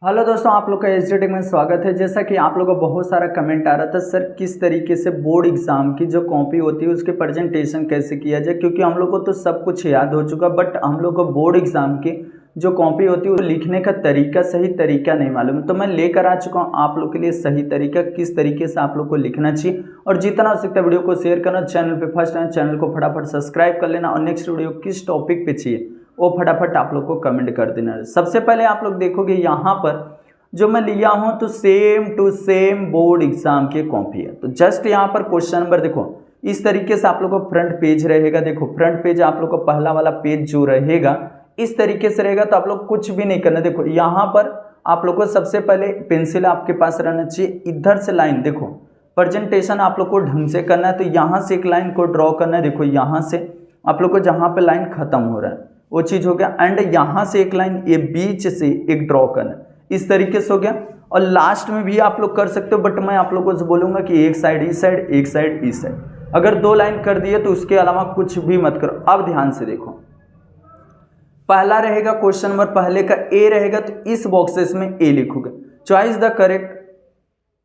Hello दोस्तों, आप लोग का एच डी टेक में स्वागत है। जैसा कि आप लोगों को बहुत सारा कमेंट आ रहा था, सर किस तरीके से बोर्ड एग्जाम की जो कॉपी होती है उसके प्रेजेंटेशन कैसे किया जाए, क्योंकि हम लोग को तो सब कुछ याद हो चुका, बट हम लोग को बोर्ड एग्जाम की जो कॉपी होती है वो लिखने का तरीका, सही तरीका नहीं मालूम। तो मैं लेकर आ चुका हूँ आप लोग के लिए सही तरीका, किस तरीके से आप लोग को लिखना चाहिए। और जितना हो सकता है वीडियो को शेयर करना, चैनल पर फर्स्ट टाइम चैनल को फटाफट सब्सक्राइब कर लेना, और नेक्स्ट वीडियो किस टॉपिक पे चाहिए वो फटाफट आप लोग को कमेंट कर देना। सबसे पहले आप लोग देखोगे यहाँ पर जो मैं लिया हूं तो same to same board exam की कॉपी है। तो जस्ट यहां पर क्वेश्चन नंबर देखो, इस तरीके से आप लोग को फ्रंट पेज रहेगा। देखो फ्रंट पेज आप लोग को पहला वाला पेज जो रहेगा इस तरीके से रहेगा। तो आप लोग कुछ भी नहीं करना। देखो यहां पर आप लोग को सबसे पहले पेंसिल आपके पास रहना चाहिए, इधर से लाइन देखो, प्रेजेंटेशन आप लोग को ढंग से करना है। तो यहां से एक लाइन को ड्रॉ करना है। देखो यहां से आप लोग को जहां पर लाइन खत्म हो रहा है वो चीज हो गया, एंड यहां से एक लाइन ये बीच से एक ड्रॉ करना है, इस तरीके से हो गया। और लास्ट में भी आप लोग कर सकते हो, बट मैं आप लोगों को बोलूंगा कि एक साइड इस साइड, एक साइड इस साइड। अगर दो लाइन कर दिए तो उसके अलावा कुछ भी मत करो। अब ध्यान से देखो, पहला रहेगा क्वेश्चन नंबर पहले का ए रहेगा, तो इस बॉक्सेस में ए लिखोगे। Choice the correct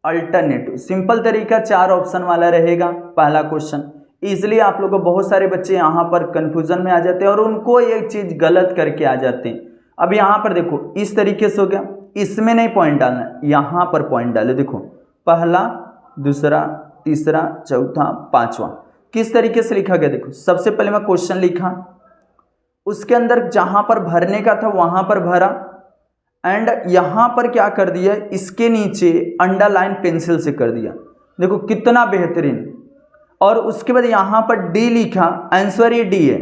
alternative, simple तरीका, 4 ऑप्शन वाला रहेगा पहला क्वेश्चन। इजिली आप लोग को बहुत सारे बच्चे यहाँ पर कंफ्यूजन में आ जाते हैं और उनको एक चीज गलत करके आ जाते हैं। अब यहाँ पर देखो इस तरीके से हो गया, इसमें नहीं पॉइंट डालना, यहाँ पर पॉइंट डाले। देखो पहला, दूसरा, तीसरा, चौथा, पांचवा, किस तरीके से लिखा गया। देखो सबसे पहले मैं क्वेश्चन लिखा, उसके अंदर जहां पर भरने का था वहां पर भरा, एंड यहां पर क्या कर दिया, इसके नीचे अंडरलाइन पेंसिल से कर दिया। देखो कितना बेहतरीन। और उसके बाद यहां पर डी लिखा, आंसर ये डी है,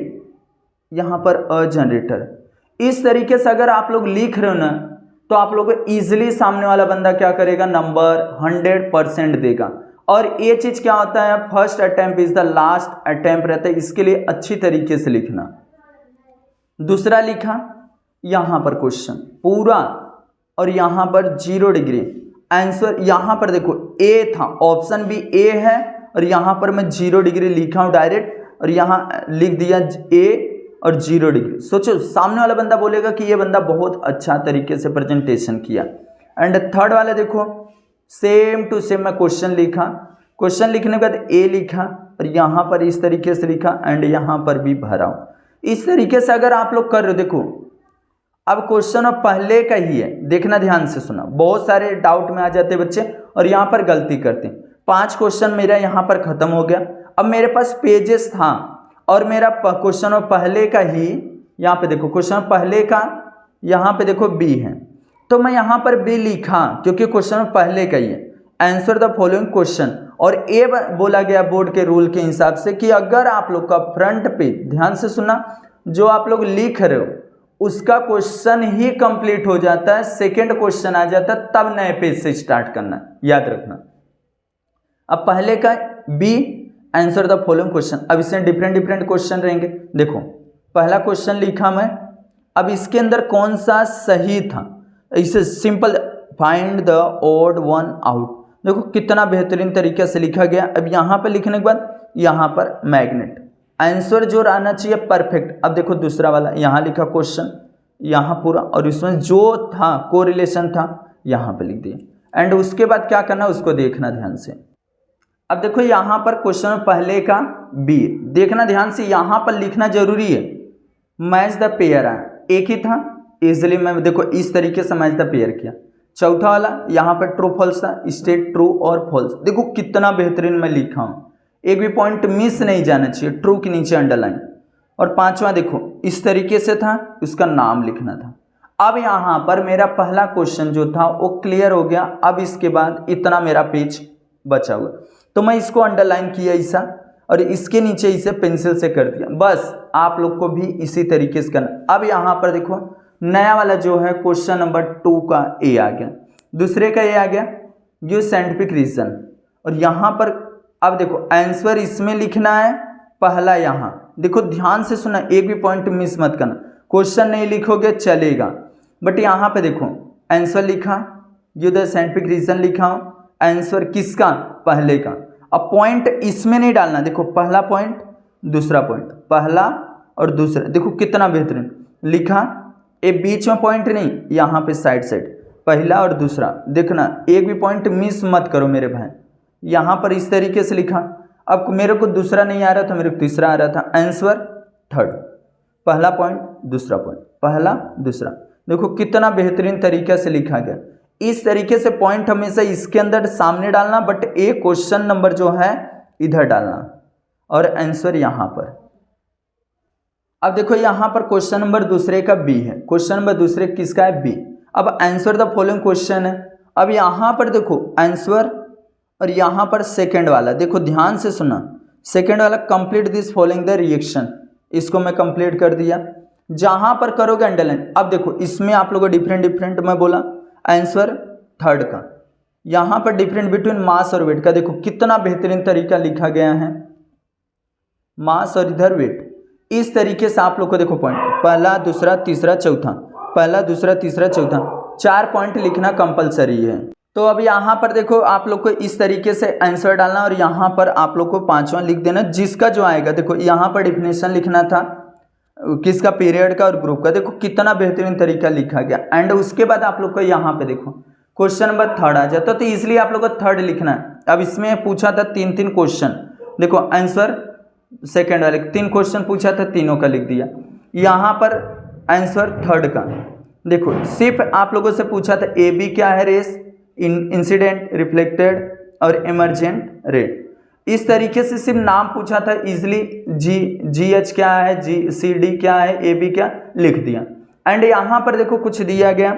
यहां पर अ जनरेटर। इस तरीके से अगर आप लोग लिख रहे हो ना तो आप लोग को इजिली सामने वाला बंदा क्या करेगा, नंबर 100% देगा। और ये चीज क्या होता है, first attempt is the last attempt रहता है, इसके लिए अच्छी तरीके से लिखना। दूसरा लिखा, यहां पर क्वेश्चन पूरा, और यहां पर 0 डिग्री आंसर। यहां पर देखो ए था, ऑप्शन भी ए है, और यहां पर मैं 0 डिग्री लिखा हूं डायरेक्ट, और यहां लिख दिया ए और 0 डिग्री। सोचो सामने वाला बंदा बोलेगा कि ये बंदा बहुत अच्छा तरीके से प्रेजेंटेशन किया। एंड थर्ड वाला देखो, सेम टू सेम मैं क्वेश्चन लिखा, क्वेश्चन लिखने के बाद ए लिखा, और यहाँ पर इस तरीके से लिखा, एंड यहाँ पर भी भरा हूँ। इस तरीके से अगर आप लोग कर रहे हो, देखो अब क्वेश्चन अब पहले का ही है, देखना ध्यान से सुना। बहुत सारे डाउट में आ जाते बच्चे और यहाँ पर गलती करते हैं। 5 क्वेश्चन मेरा यहाँ पर खत्म हो गया। अब मेरे पास पेजेस था और मेरा क्वेश्चन पहले का ही, यहाँ पे देखो क्वेश्चन पहले का, यहाँ पे देखो बी है, तो मैं यहाँ पर बी लिखा क्योंकि क्वेश्चन पहले का ही है। आंसर द फॉलोइंग क्वेश्चन, और ए बोला गया बोर्ड के रूल के हिसाब से कि अगर आप लोग का फ्रंट पे, ध्यान से सुना, जो आप लोग लिख रहे हो उसका क्वेश्चन ही कंप्लीट हो जाता है, सेकेंड क्वेश्चन आ जाता है, तब नए पेज से स्टार्ट करना, याद रखना। अब पहले का B, answer the following question. अब इसमें डिफरेंट डिफरेंट क्वेश्चन रहेंगे। देखो पहला क्वेश्चन लिखा मैं, अब इसके अंदर कौन सा सही था, इसे simple find the odd one out. देखो कितना बेहतरीन तरीके से लिखा गया। अब यहाँ पर लिखने के बाद यहाँ पर मैग्नेट, आंसर जो रहना चाहिए परफेक्ट। अब देखो दूसरा वाला, यहाँ लिखा क्वेश्चन, यहाँ पूरा, और इसमें जो था कोरिलेशन था यहाँ पे लिख दिया। एंड उसके बाद क्या करना उसको देखना ध्यान से। अब देखो यहाँ पर क्वेश्चन पहले का बी, देखना ध्यान से, यहाँ पर लिखना जरूरी है। मैच द पेयर आया, एक ही था, इजिली मैं देखो इस तरीके से मैच द पेयर किया। चौथा वाला यहाँ पर ट्रू फॉल्स था, स्टेट ट्रू और फॉल्स। देखो कितना बेहतरीन मैं लिखा हूँ, एक भी पॉइंट मिस नहीं जाना चाहिए, ट्रू के नीचे अंडरलाइन। और पांचवा देखो इस तरीके से था, उसका नाम लिखना था। अब यहाँ पर मेरा पहला क्वेश्चन जो था वो क्लियर हो गया। अब इसके बाद इतना मेरा पेज बचा हुआ, तो मैं इसको अंडरलाइन किया ऐसा, और इसके नीचे इसे पेंसिल से कर दिया। बस आप लोग को भी इसी तरीके से करना। अब यहाँ पर देखो नया वाला जो है क्वेश्चन नंबर 2 का ए आ गया, दूसरे का ए आ गया, ये साइंटिफिक रीजन। और यहाँ पर अब देखो आंसर इसमें लिखना है पहला, यहाँ देखो ध्यान से सुना, एक भी पॉइंट मिस मत करना। क्वेश्चन नहीं लिखोगे चलेगा, बट यहाँ पे देखो आंसर लिखा, ये द साइंटिफिक रीजन लिखा हूँ, आंसर किसका, पहले का। अब पॉइंट इसमें नहीं डालना, देखो पहला पॉइंट, दूसरा पॉइंट, पहला और दूसरा, देखो कितना बेहतरीन लिखा। ए बीच में पॉइंट नहीं, यहाँ पे साइड साइड, पहला और दूसरा, देखना एक भी पॉइंट मिस मत करो मेरे भाई। यहाँ पर इस तरीके से लिखा, अब मेरे को दूसरा नहीं आ रहा था, मेरे को तीसरा आ रहा था, आंसर थर्ड, पहला पॉइंट दूसरा पॉइंट, पहला दूसरा। देखो कितना बेहतरीन तरीके से लिखा गया। इस तरीके से पॉइंट हमेशा इसके अंदर सामने डालना, बट एक क्वेश्चन नंबर जो है इधर डालना और आंसर यहाँ पर। अब देखो यहाँ पर क्वेश्चन नंबर दूसरे का बी है, क्वेश्चन नंबर दूसरे किसका है, बी। अब आंसर द फॉलोइंग क्वेश्चन है। अब यहाँ पर देखो आंसर और यहाँ पर सेकंड वाला, देखो ध्यान से सुना, सेकंड वाला complete this following the reaction, इसको मैं कंप्लीट कर दिया। जहाँ पर करोगे अंडरलाइन, अब देखो इसमें आप लोगों को डिफरेंट मैं बोला आंसर थर्ड का, यहाँ पर डिफरेंट बिटवीन मास और वेट का, देखो कितना बेहतरीन तरीका लिखा गया है, मास और इधर वेट। इस तरीके से आप लोग को देखो पॉइंट, पहला दूसरा तीसरा चौथा, पहला दूसरा तीसरा चौथा, 4 पॉइंट लिखना कंपलसरी है। तो अब यहाँ पर देखो आप लोग को इस तरीके से आंसर डालना और यहाँ पर आप लोग को 5वां लिख देना, जिसका जो आएगा। देखो यहाँ पर डिफिनेशन लिखना था किसका, पीरियड का और ग्रुप का। देखो कितना बेहतरीन तरीका लिखा गया। एंड उसके बाद आप लोग को यहाँ पे देखो क्वेश्चन नंबर थर्ड आ जाता, तो इसलिए आप लोग को थर्ड लिखना है। अब इसमें पूछा था 3 क्वेश्चन, देखो आंसर सेकंड वाले 3 क्वेश्चन पूछा था, तीनों का लिख दिया। यहाँ पर आंसर थर्ड का देखो सिर्फ आप लोगों से पूछा था ए बी क्या है, रेस, इंसिडेंट, रिफ्लेक्टेड और इमरजेंट रे। इस तरीके से सिर्फ नाम पूछा था इजिली, जी एच क्या है, जी सी डी क्या है, ए बी क्या, लिख दिया। एंड यहाँ पर देखो कुछ दिया गया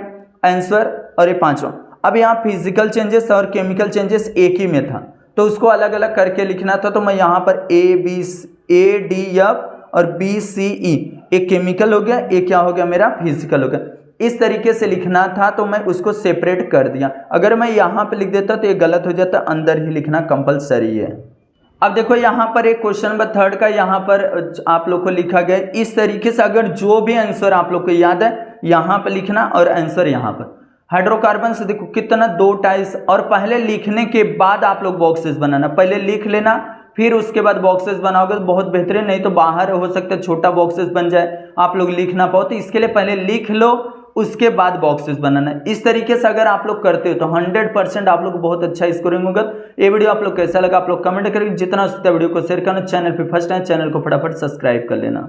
आंसर और ये 5वां। अब यहाँ फिजिकल चेंजेस और केमिकल चेंजेस एक ही में था, तो उसको अलग अलग करके लिखना था। तो मैं यहाँ पर ए डी एफ और बी सी ई, एक केमिकल हो गया, एक क्या हो गया मेरा फिजिकल हो गया। इस तरीके से लिखना था, तो मैं उसको सेपरेट कर दिया। अगर मैं यहाँ पे लिख देता तो ये गलत हो जाता, अंदर ही लिखना कंपलसरी है। अब देखो यहाँ पर एक क्वेश्चन नंबर थर्ड का यहाँ पर आप लोग को लिखा गया इस तरीके से। अगर जो भी आंसर आप लोग को याद है यहाँ पर लिखना और आंसर यहाँ पर। हाइड्रोकार्बन से देखो कितना 2 टाइप्स, और पहले लिखने के बाद आप लोग बॉक्सेस बनाना, पहले लिख लेना फिर उसके बाद बॉक्सेस बनाओगे तो बहुत बेहतरीन, नहीं तो बाहर हो सकता है छोटा बॉक्सेस बन जाए, आप लोग लिख ना पाओ। तो इसके लिए पहले लिख लो, उसके बाद बॉक्सेस बनाना है। इस तरीके से अगर आप लोग करते हो तो 100% आप लोग बहुत अच्छा स्कोरिंग होगा। ये वीडियो आप लोग कैसा लगा आप लोग कमेंट करेंगे, जितना हो सकता है वीडियो को शेयर करना, चैनल पे फर्स्ट टाइम चैनल को फटाफट सब्सक्राइब कर लेना।